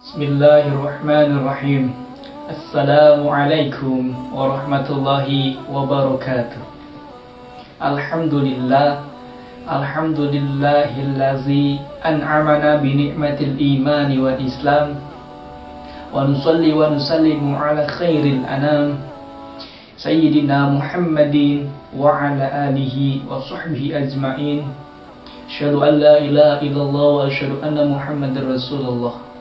Bismillahirrahmanirrahim. Assalamualaikum warahmatullahi wabarakatuh. Alhamdulillahillazi an'amana bi ni'matil imani wal islam. Wa nusalli wa nusallimu ala khairil anam Sayyidina Muhammadin wa ala alihi wa sahbihi ajma'in. Asyhadu an la ilaha illallah wa asyhadu anna Muhammadar Rasulullah.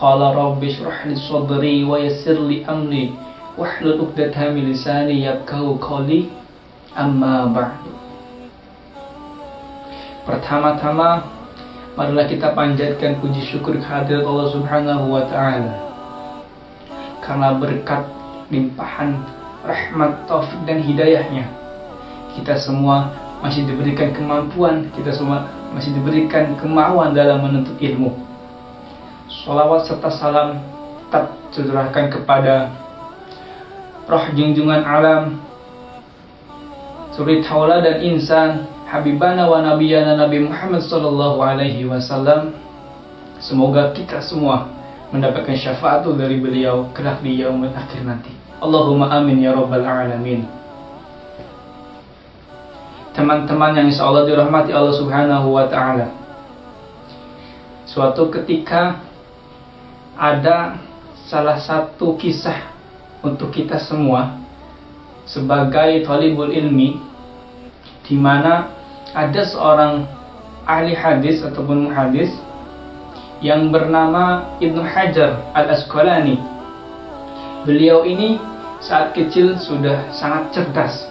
Qala rabbi shrah li sadri wa yassir li amri wahlul 'uqdatam min lisani yafqahu qawli. Amma ba'du. Pertama-tama marilah kita panjatkan puji syukur kehadirat Allah Subhanahu wa taala. Karena berkat limpahan rahmat, taufik dan hidayahnya, kita semua masih diberikan kemampuan, kita semua masih diberikan kemauan dalam menuntut ilmu. Sholawat serta salam tetap tercurahkan kepada roh junjungan alam, suri taula dan insan, habibana wa nabiyana Nabi Muhammad sallallahu alaihi wasallam. Semoga kita semua mendapatkan syafaat dari beliau kelak di yaumul akhir nanti. Allahumma amin ya rabbal alamin. Teman-teman yang insyaallah dirahmati Allah Subhanahu wa taala. Suatu ketika ada salah satu kisah untuk kita semua sebagai thalibul ilmi, di mana ada seorang ahli hadis ataupun muhadis yang bernama Ibnu Hajar Al-Asqalani. Beliau ini saat kecil sudah sangat cerdas,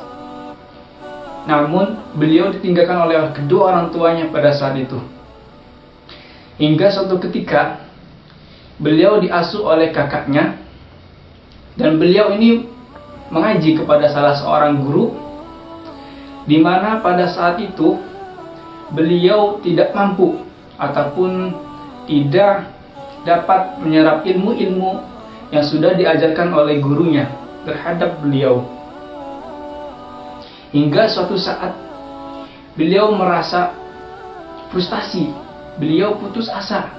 namun beliau ditinggalkan oleh kedua orang tuanya pada saat itu. Hingga suatu ketika beliau diasuh oleh kakaknya, dan beliau ini mengaji kepada salah seorang guru, di mana pada saat itu beliau tidak mampu ataupun tidak dapat menyerap ilmu-ilmu yang sudah diajarkan oleh gurunya terhadap beliau. Hingga suatu saat beliau merasa frustasi, beliau putus asa,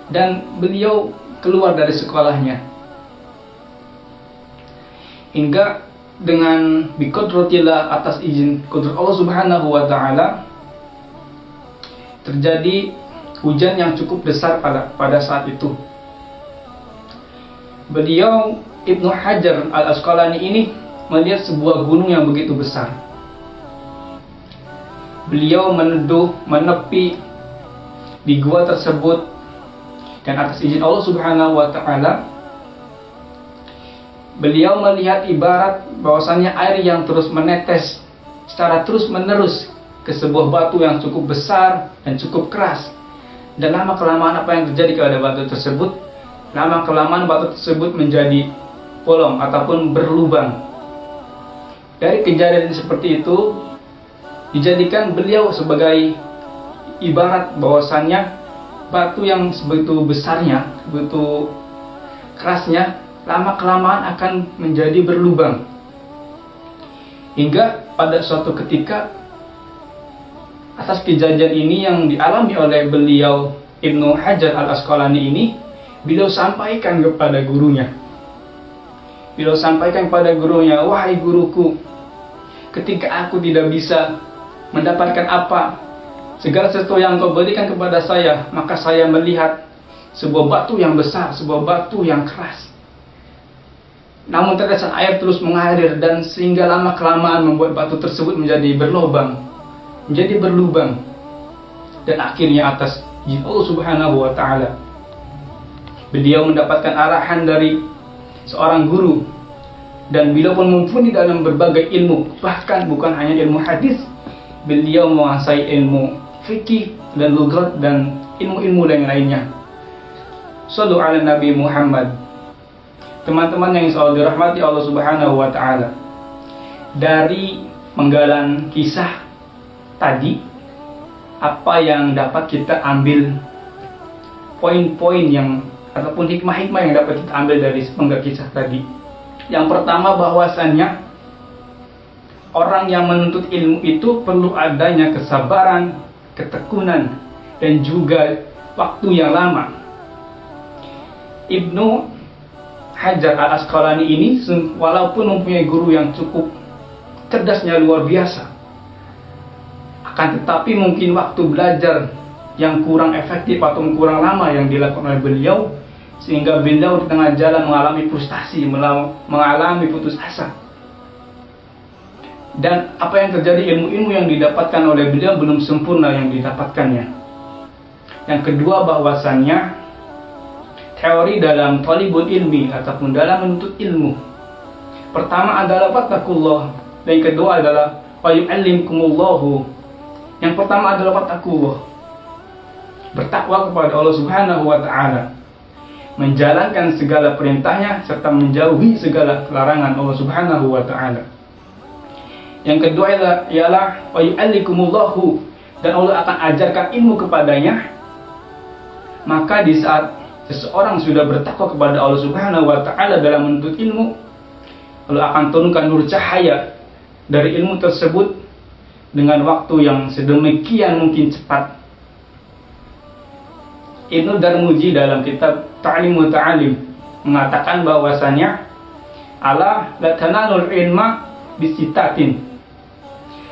dan beliau keluar dari sekolahnya. Hingga dengan biqodratillah, atas izin qudrat Allah Subhanahu wa taala, terjadi hujan yang cukup besar pada saat itu. Beliau Ibnu Hajar Al-Asqalani ini melihat sebuah gunung yang begitu besar. Beliau menepi di gua tersebut, dan atas izin Allah Subhanahu wa taala beliau melihat ibarat bahwasannya air yang terus menetes secara terus menerus ke sebuah batu yang cukup besar dan cukup keras. Dan lama kelamaan apa yang terjadi kepada batu tersebut? Lama kelamaan batu tersebut menjadi bolong ataupun berlubang. Dari kejadian seperti itu dijadikan beliau sebagai ibarat bahwasannya batu yang sebegitu besarnya, begitu kerasnya, lama kelamaan akan menjadi berlubang. Hingga pada suatu ketika, atas kejadian ini yang dialami oleh beliau Ibnu Hajar Al-Asqalani ini, beliau sampaikan kepada gurunya. Beliau sampaikan kepada gurunya, "Wahai guruku, ketika aku tidak bisa mendapatkan segala sesuatu yang kau berikan kepada saya, maka saya melihat sebuah batu yang besar, sebuah batu yang keras. Namun tetesan air terus mengalir, dan sehingga lama kelamaan membuat batu tersebut menjadi berlubang. Dan akhirnya atas izin Allah Subhanahu wa taala, beliau mendapatkan arahan dari seorang guru, dan beliau pun mumpuni dalam berbagai ilmu, bahkan bukan hanya ilmu hadis, beliau menguasai ilmu fikih dan lughat dan ilmu-ilmu lainnya. Shallu ala Nabi Muhammad. Teman-teman yang insyaallah dirahmati Allah Subhanahu wa taala, dari penggalan kisah tadi, apa yang dapat kita ambil, poin-poin yang ataupun hikmah-hikmah yang dapat kita ambil dari penggal kisah tadi? Yang pertama, bahwasannya orang yang menuntut ilmu itu perlu adanya kesabaran, ketekunan, dan juga waktu yang lama. Ibnu Hajar Al-Asqalani ini walaupun mempunyai guru yang cukup cerdasnya luar biasa, akan tetapi mungkin waktu belajar yang kurang efektif atau kurang lama yang dilakukan oleh beliau, sehingga beliau di tengah jalan mengalami frustasi, mengalami putus asa. Dan apa yang terjadi, ilmu-ilmu yang didapatkan oleh beliau belum sempurna yang didapatkannya. Yang kedua, bahwasannya teori dalam talibul ilmi ataupun dalam menuntut ilmu, pertama adalah fattakullah, dan yang kedua adalah wa yu'allimkumullahu. Yang pertama adalah fattakullah, bertakwa kepada Allah Subhanahu wa taala, menjalankan segala perintahnya serta menjauhi segala larangan Allah Subhanahu wa taala. Yang kedua ialah wa yu'allikumullahu, dan Allah akan ajarkan ilmu kepadanya. Maka di saat seseorang sudah bertakwa kepada Allah Subhanahu wa taala dalam menuntut ilmu, Allah akan turunkan nur cahaya dari ilmu tersebut dengan waktu yang sedemikian mungkin cepat. Ibnu Darmuji dalam kitab Ta'limut Ta'alim mengatakan bahwasanya ala la tanalul ilma bisitatin.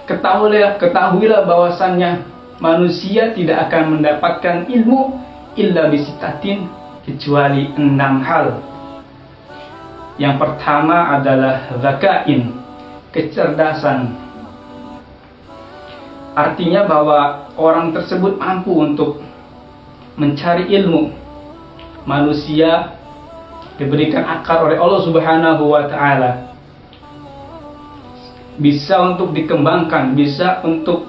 Ketahuilah bahwasannya manusia tidak akan mendapatkan ilmu illa bisitatin, kecuali 6 hal. Yang pertama adalah zakain, kecerdasan. Artinya bahwa orang tersebut mampu untuk mencari ilmu. Manusia diberikan akal oleh Allah Subhanahu wa taala, bisa untuk dikembangkan, bisa untuk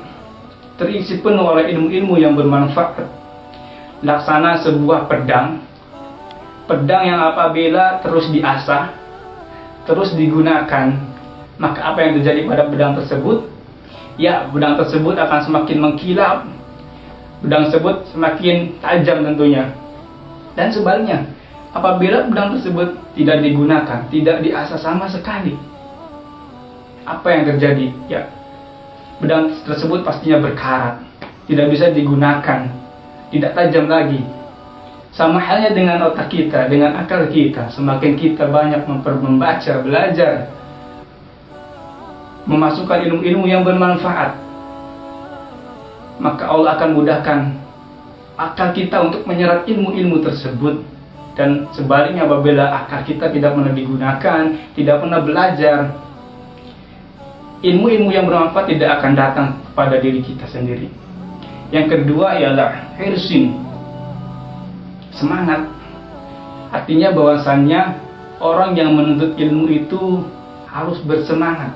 terisi penuh oleh ilmu-ilmu yang bermanfaat. Laksana sebuah pedang yang apabila terus diasah, terus digunakan, maka apa yang terjadi pada pedang tersebut? Ya, pedang tersebut akan semakin mengkilap, pedang tersebut semakin tajam tentunya. Dan sebaliknya, apabila pedang tersebut tidak digunakan, tidak diasah sama sekali, apa yang terjadi? Ya, pedang tersebut pastinya berkarat, tidak bisa digunakan, tidak tajam lagi. Sama halnya dengan otak kita, dengan akal kita. Semakin kita banyak membaca, belajar, memasukkan ilmu-ilmu yang bermanfaat, maka Allah akan mudahkan akal kita untuk menyerap ilmu-ilmu tersebut. Dan sebaliknya, apabila akal kita tidak pernah digunakan, tidak pernah belajar, ilmu-ilmu yang bermanfaat tidak akan datang pada diri kita sendiri. Yang kedua ialah hirsin, semangat. Artinya bahwasannya orang yang menuntut ilmu itu harus bersemangat,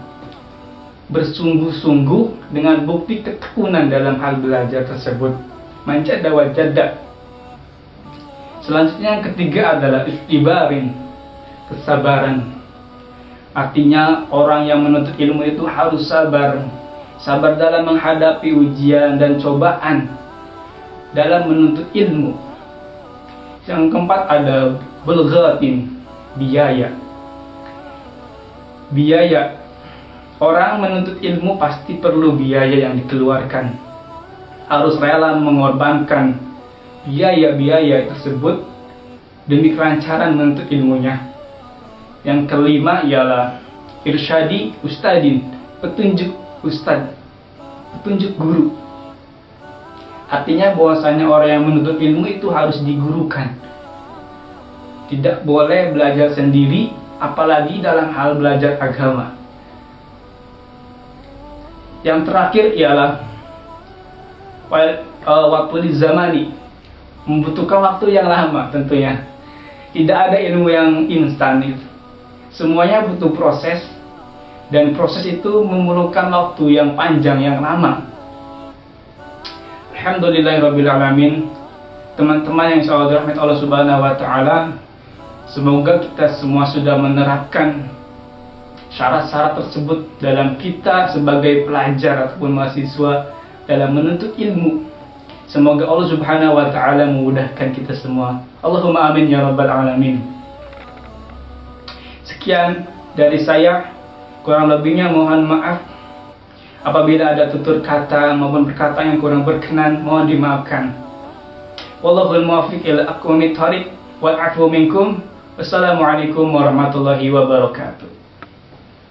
bersungguh-sungguh dengan bukti ketekunan dalam hal belajar tersebut. Manjada wa jadda. Selanjutnya yang ketiga adalah istibarin, kesabaran. Artinya orang yang menuntut ilmu itu harus sabar, sabar dalam menghadapi ujian dan cobaan dalam menuntut ilmu. Yang keempat ada bulghatin, biaya. Biaya. Orang menuntut ilmu pasti perlu biaya yang dikeluarkan. Harus rela mengorbankan biaya-biaya tersebut demi kelancaran menuntut ilmunya. Yang kelima ialah irsyadi ustadin, petunjuk ustad, petunjuk guru. Artinya bahwasanya orang yang menuntut ilmu itu harus digurukan. Tidak boleh belajar sendiri, apalagi dalam hal belajar agama. Yang terakhir ialah waktu zamani, membutuhkan waktu yang lama tentunya. Tidak ada ilmu yang instan. Semuanya butuh proses, dan proses itu memerlukan waktu yang panjang, yang lama. Alhamdulillahirrabbilalamin. Teman-teman yang insyaallah dirahmati Allah Subhanahu wa taala, semoga kita semua sudah menerapkan syarat-syarat tersebut dalam kita sebagai pelajar ataupun mahasiswa dalam menuntut ilmu. Semoga Allah Subhanahu wa taala memudahkan kita semua. Allahumma amin ya rabbal alamin. Sekian dari saya, kurang lebihnya mohon maaf apabila ada tutur kata maupun perkataan yang kurang berkenan, mohon dimaafkan. Wallahul muwaffiq ila aqwamit thoriq. wal 'afwu minkum. Wassalamualaikum warahmatullahi wabarakatuh.